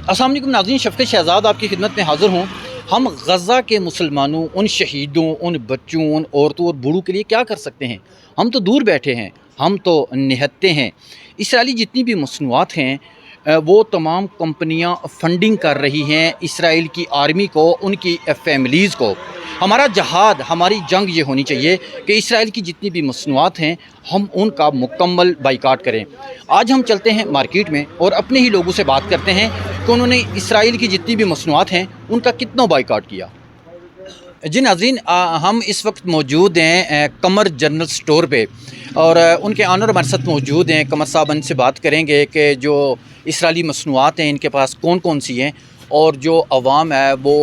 अस्सलाम वालेकुम नाज़रीन, शफ़क़त शहज़ाद आपकी खिदमत में हाज़िर हूँ। हम गज़ा के मुसलमानों, उन शहीदों, उन बच्चों, उन औरतों और बूढ़ों के लिए क्या कर सकते हैं? हम तो दूर बैठे हैं, हम तो निहत्ते हैं। इसराइली जितनी भी मसनूआत हैं वो तमाम कंपनियाँ फ़ंडिंग कर रही हैं इसराइल की आर्मी को, उनकी फ़ैमिलीज़ को। हमारा जहाद, हमारी जंग ये होनी चाहिए कि इसराइल की जितनी भी मसनूआत हैं हम उनका मुकम्मल बाइकाट करें। आज हम चलते हैं मार्केट में और अपने ही लोगों से बात करते हैं कि उन्होंने इसराइल की जितनी भी मसनूआत हैं उनका कितना बाइकाट किया। जी नाज़रीन, हम इस वक्त मौजूद हैं कमर जनरल स्टोर पे और उनके ऑनर हमारे साथ मौजूद हैं। कमर साहब इनसे बात करेंगे कि जो इसराइली मसनूआत हैं इनके पास कौन कौन सी हैं और जो अवाम है वो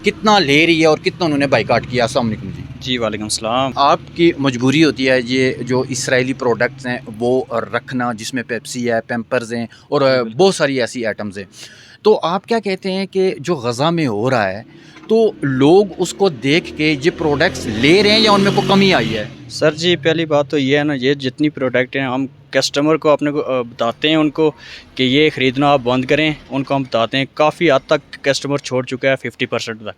कितना ले रही है और कितना उन्होंने बाइकाट किया। अस्सलाम वालेकुम जी। जी वालेकुम सलाम। आपकी मजबूरी होती है ये जो इसराइली प्रोडक्ट्स हैं वो रखना, जिसमें पेप्सी है, पैम्पर्स हैं और बहुत सारी ऐसी आइटम्स हैं। तो आप क्या कहते हैं कि जो गज़ा में हो रहा है तो लोग उसको देख के ये प्रोडक्ट्स ले रहे हैं या उनमें कोई कमी आई है? सर जी, पहली बात तो ये है ना, ये जितनी प्रोडक्ट हैं हम कस्टमर को अपने को बताते हैं उनको कि ये ख़रीदना आप बंद करें। उनको हम बताते हैं, काफ़ी हद तक कस्टमर छोड़ चुका है 50% तक।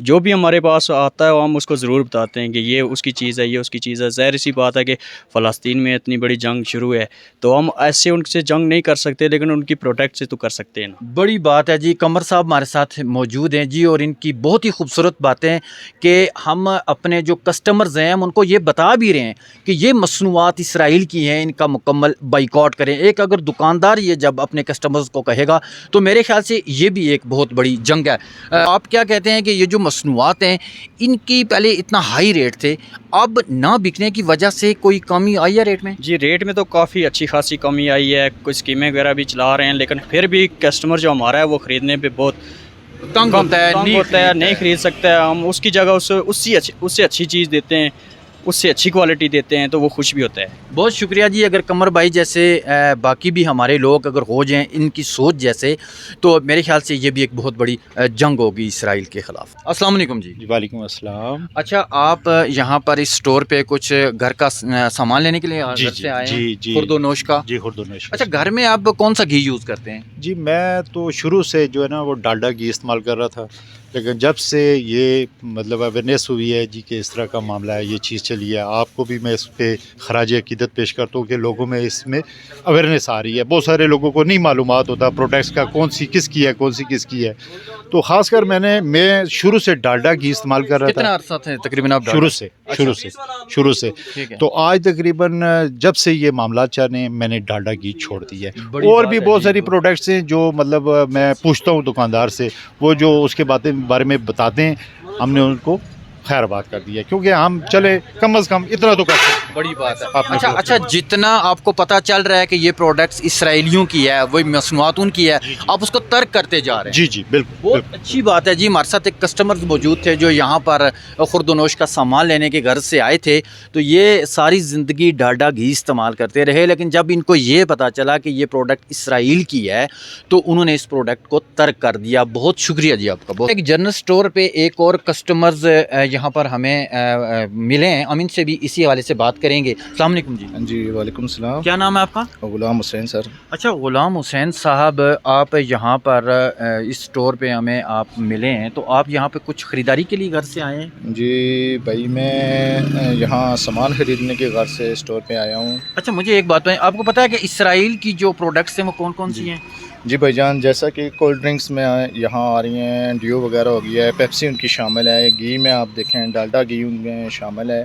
जो भी हमारे पास आता है वो हम उसको ज़रूर बताते हैं कि ये उसकी चीज़ है, ये उसकी चीज़ है। ज़ाहिर सी बात है कि फ़लस्तीन में इतनी बड़ी जंग शुरू है तो हम ऐसे उनसे जंग नहीं कर सकते, लेकिन उनकी प्रोडक्ट से तो कर सकते हैं ना। बड़ी बात है जी। कमर साहब हमारे साथ मौजूद हैं जी और इनकी बहुत ही खूबसूरत बातें कि हम अपने जो कस्टमर्स हैं हम उनको ये बता भी रहे हैं कि ये मसनूआत इसराइल की हैं, इनका मुकम्मल बाइकआउट करें। एक अगर दुकानदार ये जब अपने कस्टमर्स को कहेगा तो मेरे ख्याल से ये भी एक बहुत बड़ी जंग है। आप क्या कहते हैं कि ये जो मसनूआत हैं इनकी पहले इतना हाई रेट थे, अब ना बिकने की वजह से कोई कमी आई है रेट में? जी, रेट में तो काफ़ी अच्छी खासी कमी आई है। कुछ स्कीमें वगैरह भी चला रहे हैं, लेकिन फिर भी कस्टमर जो हमारा है वो ख़रीदने पे बहुत तंग होता है, नहीं खरीद सकता है। हम उसकी जगह उससे अच्छी चीज़ देते हैं, उससे अच्छी क्वालिटी देते हैं तो वो खुश भी होता है। बहुत शुक्रिया जी। अगर कमर भाई जैसे बाकी भी हमारे लोग अगर हो जाएं इनकी सोच जैसे, तो मेरे ख्याल से ये भी एक बहुत बड़ी जंग होगी इसराइल के ख़िलाफ़। अस्सलाम वालेकुम जी। वालेकुम अस्सलाम। अच्छा, आप यहाँ पर इस स्टोर पे कुछ घर का सामान लेने के लिए घर से आए हैं? जी खुर्दोनोश का। जी खुर्दोनोश। अच्छा, घर में आप कौन सा घी यूज़ करते हैं? जी, मैं तो शुरू से जो है ना वो डालडा घी इस्तेमाल कर रहा था, लेकिन जब से ये मतलब अवेयरनेस हुई है जी कि इस तरह का मामला है, ये चीज़ चली है, आपको भी मैं इस पर ख़राज अक़ीदत पेश करता हूँ कि लोगों में इसमें अवेयरनेस आ रही है। बहुत सारे लोगों को नहीं मालूमात होता प्रोडक्ट्स का, कौन सी किसकी है, कौन सी किसकी है। तो ख़ासकर मैं शुरू से डालडा घी इस्तेमाल कर रहा था। कितना अर्सा थे तकरीबन आप? शुरू से। ठीक है। तो आज तकरीबन जब से ये मामला चले मैंने डालडा घी छोड़ दी है। और भी बहुत सारी प्रोडक्ट्स हैं जो मतलब मैं पूछता हूँ दुकानदार से, वो जो उसके बारे में बताते हैं, हमने उनको खैर बात कर दी है, क्योंकि हम चले कम अज़ कम इतना तो कर सकते हैं। बड़ी बात है। आपने अच्छा, जितना आपको पता चल रहा है कि ये प्रोडक्ट्स इसराइलियों की है, वही मसनूआत उनकी है, आप उसको तर्क करते जा रहे हैं। जी बिल्कुल। बहुत अच्छी बात है जी। हमारे साथ एक कस्टमर मौजूद थे जो यहाँ पर खुर्दोनोश का सामान लेने के घर से आए थे। तो ये सारी ज़िंदगी डालडा घी इस्तेमाल करते रहे, लेकिन जब इनको ये पता चला कि ये प्रोडक्ट इसराइल की है तो उन्होंने इस प्रोडक्ट को तर्क कर दिया। बहुत शुक्रिया जी आपका। बहुत एक जनरल स्टोर पर एक और कस्टमर्स यहाँ पर हमें मिले हैं, हम इनसे भी इसी हवाले से बात करेंगे। अस्सलाम वालेकुम जी। जी वालेकुम सलाम। क्या नाम है आपका? गुलाम हुसैन सर। अच्छा, गुलाम हुसैन साहब, आप यहाँ पर इस स्टोर पे हमें आप मिले हैं, तो आप यहाँ पे कुछ ख़रीदारी के लिए घर से आए हैं? जी भाई, मैं यहाँ सामान ख़रीदने के घर से स्टोर पे आया हूँ। अच्छा, मुझे एक बात बताएं, आपको पता है कि इसराइल की जो प्रोडक्ट्स हैं वो कौन कौन सी हैं? जी भाईजान, जैसा कि कोल्ड ड्रिंक्स में यहाँ आ रही हैं, डियो वगैरह हो गया है, पेप्सी उनकी शामिल है, घी में आप देखें डालडा घी उनमें शामिल है।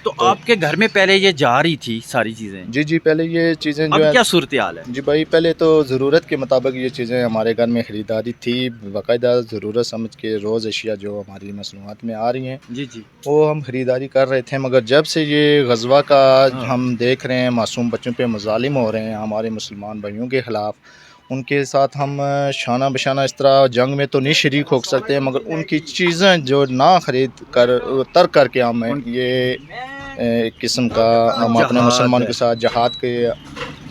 तो आपके घर में पहले ये जा रही थी सारी चीज़ें? जी पहले ये चीज़ें अब जो है, क्या सूरत हाल है? जी भाई, पहले तो ज़रूरत के मुताबिक ये चीज़ें हमारे घर में ख़रीदारी थी, बाकायदा ज़रूरत समझ के रोज़ अशिया जो हमारी मसनूआत में आ रही हैं जी वो हम ख़रीदारी कर रहे थे। मगर जब से ये ग़ज़वा का हम देख रहे हैं, मासूम बच्चों पे मज़ालिम हो रहे हैं हमारे मुसलमान भाइयों के ख़िलाफ़, उनके साथ हम शाना बशाना इस तरह जंग में तो नहीं शरीक हो सकते हैं, मगर उनकी चीज़ें जो ना ख़रीद कर तर्क करके हम ये एक किस्म का हम अपने मुसलमान के साथ जहाद के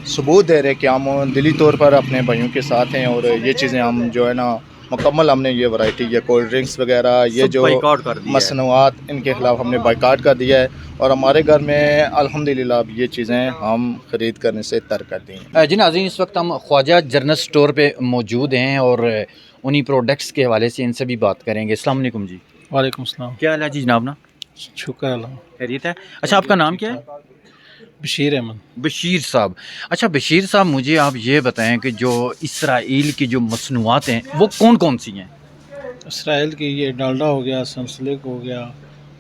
सबूत दे रहे हैं कि हम दिली तौर पर अपने भाइयों के साथ हैं और ये चीज़ें हम जो है ना مکمل ہم نے یہ ورائٹی یہ کولڈ ڈرنکس وغیرہ یہ سب جو بائیکاٹ کر دیا ہے۔ مصنوعات ان کے خلاف ہم نے بائیکاٹ کر دیا ہے اور ہمارے گھر میں الحمدللہ اب یہ چیزیں ہم خرید کرنے سے ترک کر دی ہیں۔ جی ناظرین، اس وقت ہم خواجہ جنرل اسٹور پہ موجود ہیں اور انہی پروڈکٹس کے حوالے سے ان سے بھی بات کریں گے۔ السلام علیکم جی، وعلیکم السلام، کیا حال ہے جی جناب نا؟ شکر اللہ۔ خیریت ہے؟ اچھا، آپ کا نام کیا ہے؟ بشیر احمد۔ بشیر صاحب۔ اچھا بشیر صاحب، مجھے آپ یہ بتائیں کہ جو اسرائیل کی جو مصنوعات ہیں وہ کون کون سی ہیں؟ اسرائیل کی یہ ڈالڈا ہو گیا، سنسلک ہو گیا،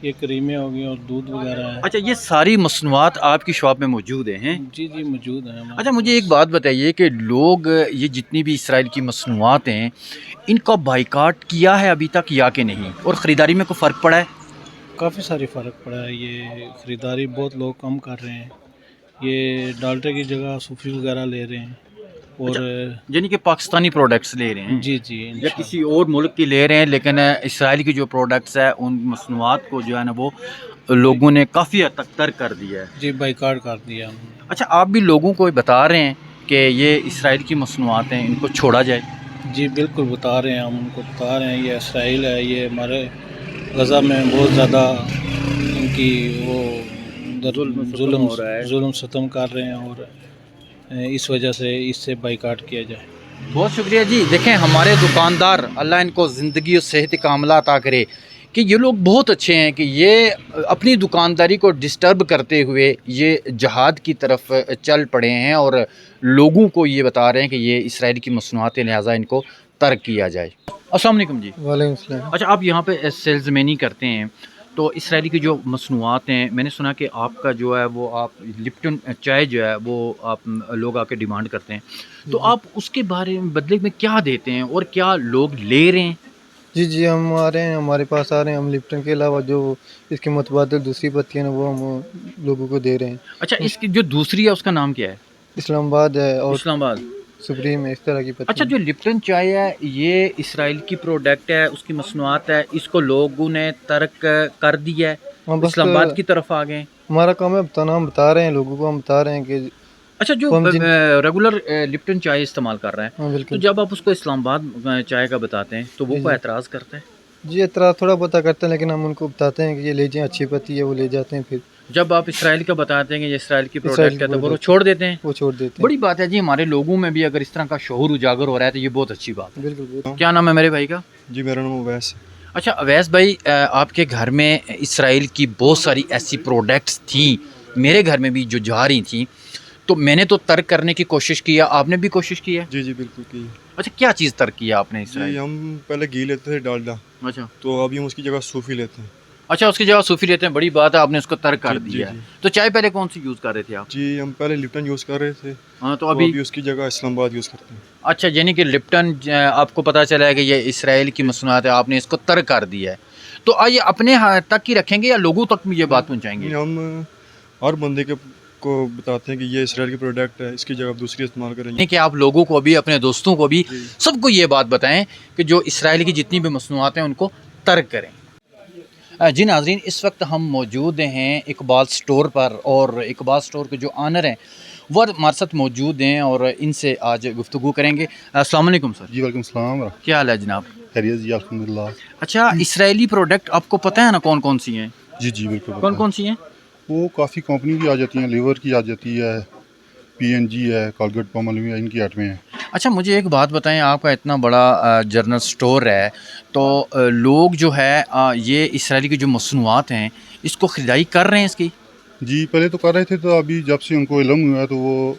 یہ کریمیں ہو گئی اور دودھ وغیرہ ہے۔ اچھا، یہ ساری مصنوعات آپ کی شاپ میں موجود ہیں؟ جی جی موجود ہیں ہمارے اچھا، مجھے ایک بات بتائیے کہ لوگ یہ جتنی بھی اسرائیل کی مصنوعات ہیں ان کا بائیکاٹ کیا ہے ابھی تک یا کہ نہیں، اور خریداری میں کوئی فرق پڑا ہے؟ کافی ساری فرق پڑا ہے، یہ خریداری بہت لوگ کم کر رہے ہیں، یہ ڈالٹے کی جگہ صوفی وغیرہ لے رہے ہیں اور یعنی کہ پاکستانی پروڈکٹس لے رہے ہیں جی جی یا انشاءاللہ۔ کسی اور ملک کی لے رہے ہیں، لیکن اسرائیل کی جو پروڈکٹس ہے ان مصنوعات کو جو ہے نا وہ لوگوں نے کافی حد تک ترک کر دیا ہے۔ جی بائیکاٹ کر دیا ہم نے۔ اچھا، آپ بھی لوگوں کو بتا رہے ہیں کہ یہ اسرائیل کی مصنوعات ہیں ان کو چھوڑا جائے؟ جی بالکل بتا رہے ہیں، ہم ان کو بتا رہے ہیں یہ اسرائیل ہے، یہ ہمارے غزہ میں بہت زیادہ ان کی وہ ظلم ستم کر رہے ہیں اور اس وجہ سے اس سے بائیکاٹ کیا جائے۔ بہت شکریہ جی۔ دیکھیں، ہمارے دکاندار، اللہ ان کو زندگی اور صحت کاملہ عطا کرے، کہ یہ لوگ بہت اچھے ہیں کہ یہ اپنی دکانداری کو ڈسٹرب کرتے ہوئے یہ جہاد کی طرف چل پڑے ہیں اور لوگوں کو یہ بتا رہے ہیں کہ یہ اسرائیل کی مصنوعات ہیں، لہٰذا ان کو ترک کیا جائے۔ السلام علیکم جی۔ وعلیکم السلام۔ اچھا، آپ یہاں پہ سیلز مینی کرتے ہیں تو اسرائیلی کی جو مصنوعات ہیں، میں نے سنا کہ آپ کا جو ہے وہ آپ لپٹن چائے جو ہے وہ آپ لوگ آ کے ڈیمانڈ کرتے ہیں، تو آپ اس کے بارے میں بدلے میں کیا دیتے ہیں اور کیا لوگ لے رہے ہیں؟ جی جی ہم آ رہے ہیں، ہمارے پاس آ رہے ہیں، ہم لپٹن کے علاوہ جو اس کے متبادل دوسری پتیاں ہیں وہ ہم لوگوں کو دے رہے ہیں۔ اچھا، اس کی جو دوسری ہے اس کا نام کیا ہے؟ اسلام آباد ہے اور اسلام آباد۔ سپریم ہے، اس طرح کی اچھا، پتیاں۔ جو لپٹن چائے ہے یہ اسرائیل کی پروڈکٹ ہے، اس کی مصنوعات ہے، اس کو لوگوں نے ترک کر دیا ہے، ہم بس اسلام آباد کی طرف آ گئے ہیں۔ ہمارا کام ہے بتانا، ہم بتا رہے ہیں لوگوں کو، ہم بتا رہے ہیں کہ اچھا، جو ہم ریگولر لپٹن چائے استعمال کر رہا ہے ہاں تو بالکل جب آپ اس کو اسلام آباد چائے کا بتاتے ہیں تو وہ جی کوئی جی اعتراض کرتا ہے؟ جی اعتراض تھوڑا بہت کرتے ہیں، لیکن ہم ان کو بتاتے ہیں کہ یہ لے جائیں، اچھی پتی ہے، وہ لے جاتے ہیں، پھر جب آپ اسرائیل کا بتاتے ہیں کہ یہ اسرائیل کی اسرائیل پروڈکٹ کی ہے تو وہ product چھوڑ دیتے ہیں؟ وہ چھوڑ دیتے ہیں۔ بڑی بات ہے جی، ہمارے لوگوں میں بھی اگر اس طرح کا شعور اجاگر ہو رہا ہے تو یہ بہت اچھی بات ہے۔ بالکل بالکل۔ کیا نام ہے میرے بھائی کا؟ جی میرا نام اویس ہے۔ اچھا اویس بھائی، آپ کے گھر میں اسرائیل کی بہت ساری ایسی پروڈکٹس تھیں، میرے گھر میں بھی جو جا رہی تھیں، تو میں نے تو ترک کرنے کی کوشش کیا، آپ نے بھی کوشش کی ہے؟ جی جی بالکل کی۔ اچھا، کیا چیز ترک کیا آپ نے جی اسرائیل؟ ہم پہلے گھی لیتے تھے ڈالڈا، اچھا تو ابھی ہم اس کی جگہ صوفی لیتے ہیں۔ اچھا، اس کی جگہ صوفی لیتے ہیں، بڑی بات ہے، آپ نے اس کو ترک کر جی، جی، دیا ہے۔ جی۔ تو چائے پہلے کون سی یوز کر رہے تھے آپ؟ جی ہم پہلے لپٹن یوز کر رہے تھے، ہاں، تو تو ابھی ابھی اس کی جگہ اسلام آباد یوز کرتے ہیں۔ اچھا، یعنی کہ لپٹن آپ کو پتہ چلا ہے کہ یہ اسرائیل کی مصنوعات ہے، آپ نے اس کو ترک کر دیا ہے، تو آئیے اپنے تک ہی رکھیں گے یا لوگوں تک بھی یہ بات پہنچائیں گے؟ ہم ہر بندے کو بتاتے ہیں کہ یہ اسرائیل کی پروڈکٹ ہے، اس کی جگہ آپ دوسری استعمال کریں گے۔ یعنی کہ آپ لوگوں کو بھی، اپنے دوستوں کو بھی، جی۔ سب کو یہ بات بتائیں کہ جو اسرائیل کی جتنی بھی مصنوعات ہیں ان کو ترک کریں۔ جی ناظرین، اس وقت ہم موجود ہیں اقبال سٹور پر، اور اقبال سٹور کے جو آنر ہیں وہ ہمارے ساتھ موجود ہیں اور ان سے آج گفتگو کریں گے۔ السلام علیکم سر۔ جی وعلیکم السلام، کیا حال ہے جناب؟ خیریت جی الحمدللہ۔ اچھا، اسرائیلی پروڈکٹ آپ کو پتہ ہے نا کون کون سی ہیں؟ جی جی بالکل پتہ کون ہے۔ کون سی ہیں؟ وہ کافی کمپنی کی آ جاتی ہیں، لیور کی آ جاتی ہے، PNG ہے، کالگیٹ پالمولیو ہے، ان کی آئٹمیں ہیں۔ اچھا، مجھے ایک بات بتائیں، آپ کا اتنا بڑا جنرل سٹور ہے تو لوگ جو ہے یہ اسرائیلی کی جو مصنوعات ہیں اس کو خریداری کر رہے ہیں اس کی؟ جی پہلے تو کر رہے تھے، تو ابھی جب سے ان کو علم ہوا ہے تو وہ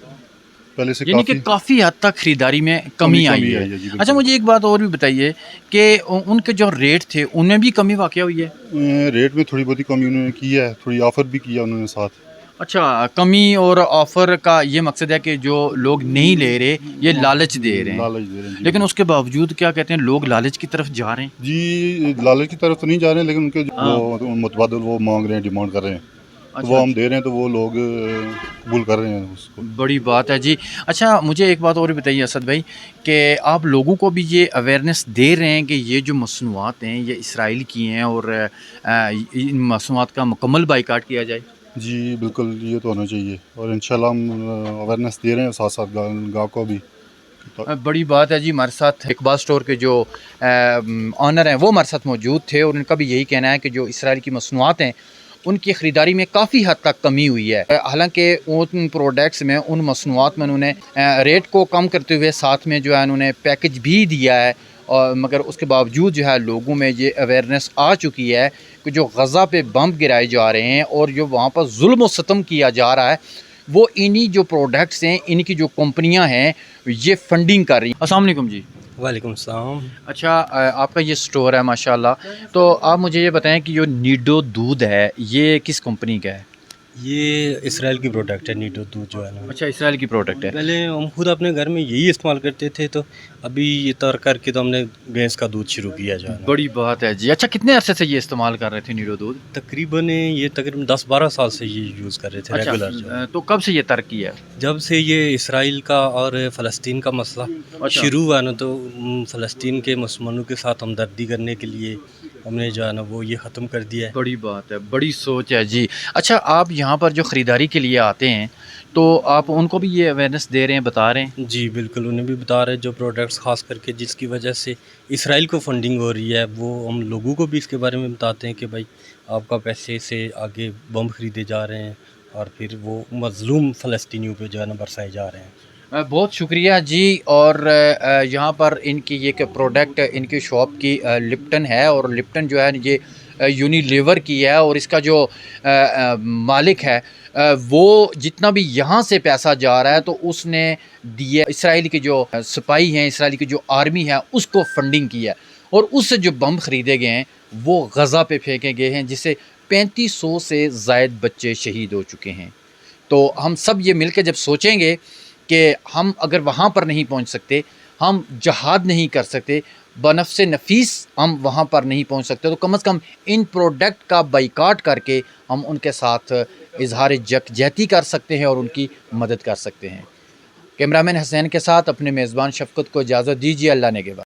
پہلے سے یعنی کہ کافی حد تک خریداری میں کمی آئی ہے۔ جی بالکل۔ اچھا، مجھے ایک بات اور بھی بتائیے کہ ان کے جو ریٹ تھے ان میں بھی کمی واقع ہوئی ہے؟ ریٹ میں تھوڑی بہت ہی کمی انہوں نے کی ہے، تھوڑی آفر بھی کیا انہوں نے ساتھ۔ اچھا، کمی اور آفر کا یہ مقصد ہے کہ جو لوگ نہیں لے رہے یہ لالچ دے رہے ہیں، لالچ دے رہے ہیں جی۔ لیکن اس کے باوجود کیا کہتے ہیں لوگ لالچ کی طرف جا رہے ہیں۔ جی لالچ کی طرف تو نہیں جا رہے ہیں، لیکن ان کے جو متبادل وہ مانگ رہے ہیں، ڈیمانڈ کر رہے ہیں، تو وہ ہم دے رہے ہیں، تو وہ لوگ قبول کر رہے ہیں اس کو۔ بڑی بات ہے جی۔ اچھا، مجھے ایک بات اور بتائیے اسد بھائی کہ آپ لوگوں کو بھی یہ اویئرنیس دے رہے ہیں کہ یہ جو مصنوعات ہیں یہ اسرائیل کی ہیں اور ان مصنوعات کا مکمل بائیکاٹ کیا جائے؟ جی بالکل، یہ تو ہونا چاہیے، اور انشاءاللہ ہم اویئرنیس دے رہے ہیں ساتھ ساتھ گاہک کو بھی बड़ी बात है जी। हमारे साथ इकबाल स्टोर के जो ऑनर हैं वो हमारे साथ मौजूद थे और उनका भी यही कहना है कि जो इसराइल की मसनूआत हैं उनकी ख़रीदारी में काफ़ी हद तक कमी हुई है। हालांकि उन प्रोडक्ट्स में, उन मसनूआत में उन्होंने रेट को कम करते हुए साथ में जो है उन्होंने पैकेज भी दिया है, और मगर उसके बावजूद जो है लोगों में ये अवेयरनेस आ चुकी है कि जो गज़ा पे बम गिराए जा रहे हैं और जो वहाँ पर जुल्म व सितम किया जा रहा है वो इन्हीं जो प्रोडक्ट्स हैं, इनकी जो कंपनियां हैं ये फंडिंग कर रही हैं। अस्सलाम वालेकुम जी। वालेकुम सलाम। अच्छा, आपका ये स्टोर है माशाल्लाह, तो आप मुझे ये बताएं कि जो नीडो दूध है ये किस कंपनी का है? ये इसराइल की प्रोडक्ट है, नीडो दूध जो है ना। अच्छा, इसराइल की प्रोडक्ट है। पहले हम खुद अपने घर में यही इस्तेमाल करते थे, तो अभी ये तर करके तो हमने भैंस का दूध शुरू किया जो है ना। बड़ी बात है जी। अच्छा, कितने अरसे से ये इस्तेमाल कर रहे थे नीडो दूध? तकरीबन 10-12 साल से ये यूज़ कर रहे थे रेगुलर जो है। तो कब से ये तरक्की है? जब से ये इसराइल का और फ़लस्तीन का मसला शुरू हुआ ना, तो फ़लस्तीन के मुसलमानों के साथ हमदर्दी करने के लिए हमने जो है ना वो ये ख़त्म कर दिया है। बड़ी बात है, बड़ी सोच है जी। अच्छा, आप यहाँ पर जो ख़रीदारी के लिए आते हैं तो आप उनको भी ये अवेयरनेस दे रहे हैं, बता रहे हैं? जी बिल्कुल, उन्हें भी बता रहे हैं जो प्रोडक्ट्स ख़ास करके जिसकी वजह से इसराइल को फंडिंग हो रही है, वो हम लोगों को भी इसके बारे में बताते हैं कि भाई आपका पैसे से आगे बम ख़रीदे जा रहे हैं और फिर वो मज़लूम फ़लस्तीनियों पे जो है ना बरसाए जा रहे हैं। बहुत शुक्रिया जी। और यहाँ पर इनकी ये प्रोडक्ट, इनकी शॉप की लिप्टन है और लिप्टन जो है ये यूनिलीवर की है और इसका जो मालिक है वो जितना भी यहाँ से पैसा जा रहा है तो उसने दिए इसराइल की जो सिपाही हैं, इसराइल की जो आर्मी है उसको फंडिंग की है और उससे जो बम ख़रीदे गए हैं वो गज़ा पे फेंके गए हैं जिससे 3500 से ज़ायद बच्चे शहीद हो चुके हैं। तो हम सब ये मिलकर जब सोचेंगे कि हम अगर वहाँ पर नहीं पहुँच सकते, हम जहाद नहीं कर सकते, बनफ़्से नफीस हम वहाँ पर नहीं पहुँच सकते, तो कम से कम इन प्रोडक्ट का बाइकाट करके हम उनके साथ इजहार यकजहती कर सकते हैं और उनकी मदद कर सकते हैं। कैमरामैन हसनैन के साथ अपने मेज़बान शफ़क़त को इजाज़त दीजिए। अल्लाह ने के बाद।